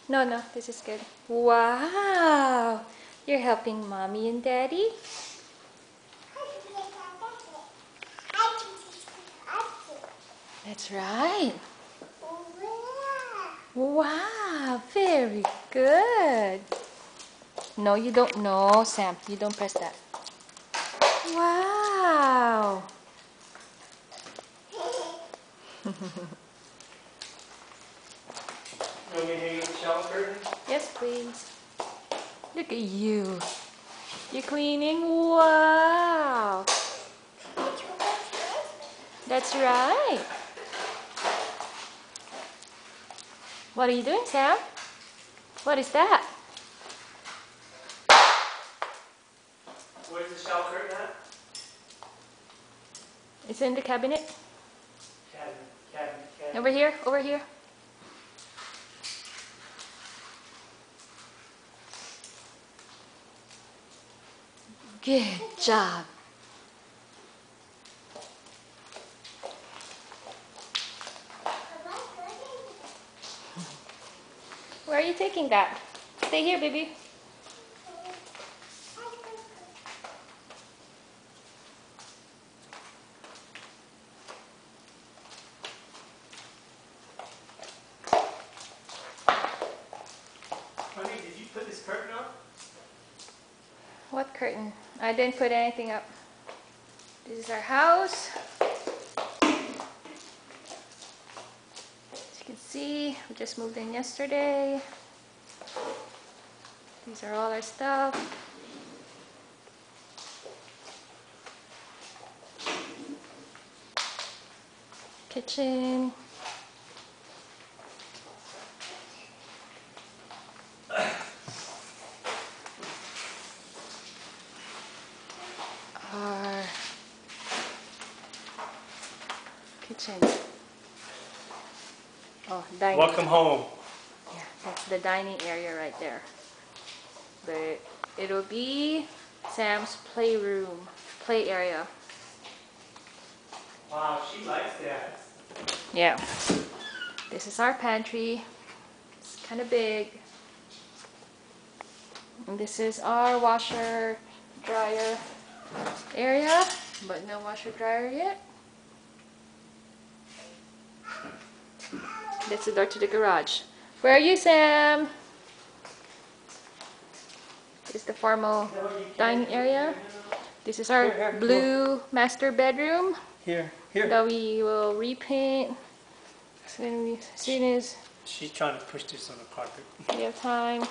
No, no, this is good. Wow! You're helping mommy and daddy? That's right. Wow, very good. No, you don't. No, Sam, you don't press that. Wow. You want me to hang up the shower curtain? Yes, please. Look at you. You're cleaning. Wow. That's right. What are you doing, Sam? What is that? Where's the shower curtain at? It's in the cabinet. Cabinet. Over here, over here. Good job. Where are you taking that? Stay here, baby. Honey, did you put this curtain up? What curtain? I didn't put anything up. This is our house. As you can see, we just moved in yesterday. These are all our stuff. Kitchen. Our kitchen. Oh, dining. Welcome home. Yeah, that's the dining area right there. But it'll be Sam's playroom, play area. Wow, she likes that. Yeah. This is our pantry. It's kind of big. And this is our washer dryer area, but no washer dryer yet. That's the door to the garage. Where are you, Sam? This is the formal dining area. This is our Here, blue master bedroom Here. that we will repaint as soon as She's trying to push this on the carpet. we have time.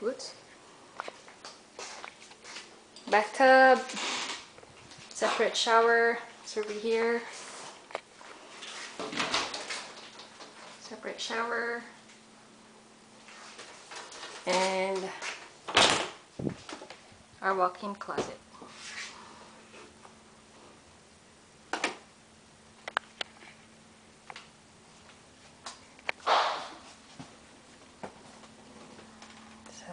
Whoops. Bathtub, separate shower, it's over here. Separate shower. And our walk-in closet. So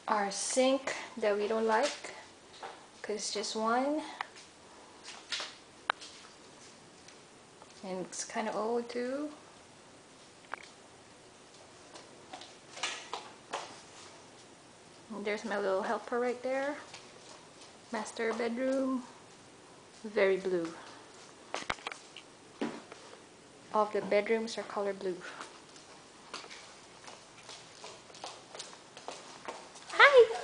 our sink that we don't like because it's just one, and it's kind of old too. And there's my little helper right there. Master bedroom, very blue. All of the bedrooms are color blue. Hi!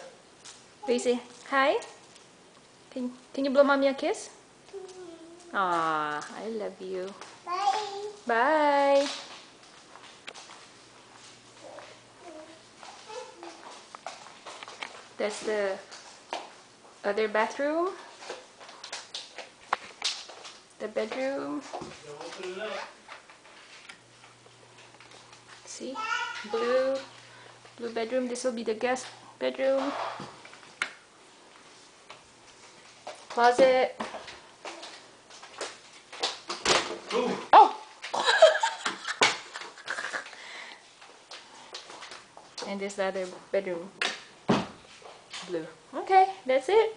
Lucy, hi. Can you blow mommy a kiss? Aw, I love you. Bye. Bye. That's the other bathroom. The bedroom. Open it up. See? Blue bedroom. This will be the guest bedroom. Closet. Ooh. Oh! And this other bedroom. Blue. Okay, that's it.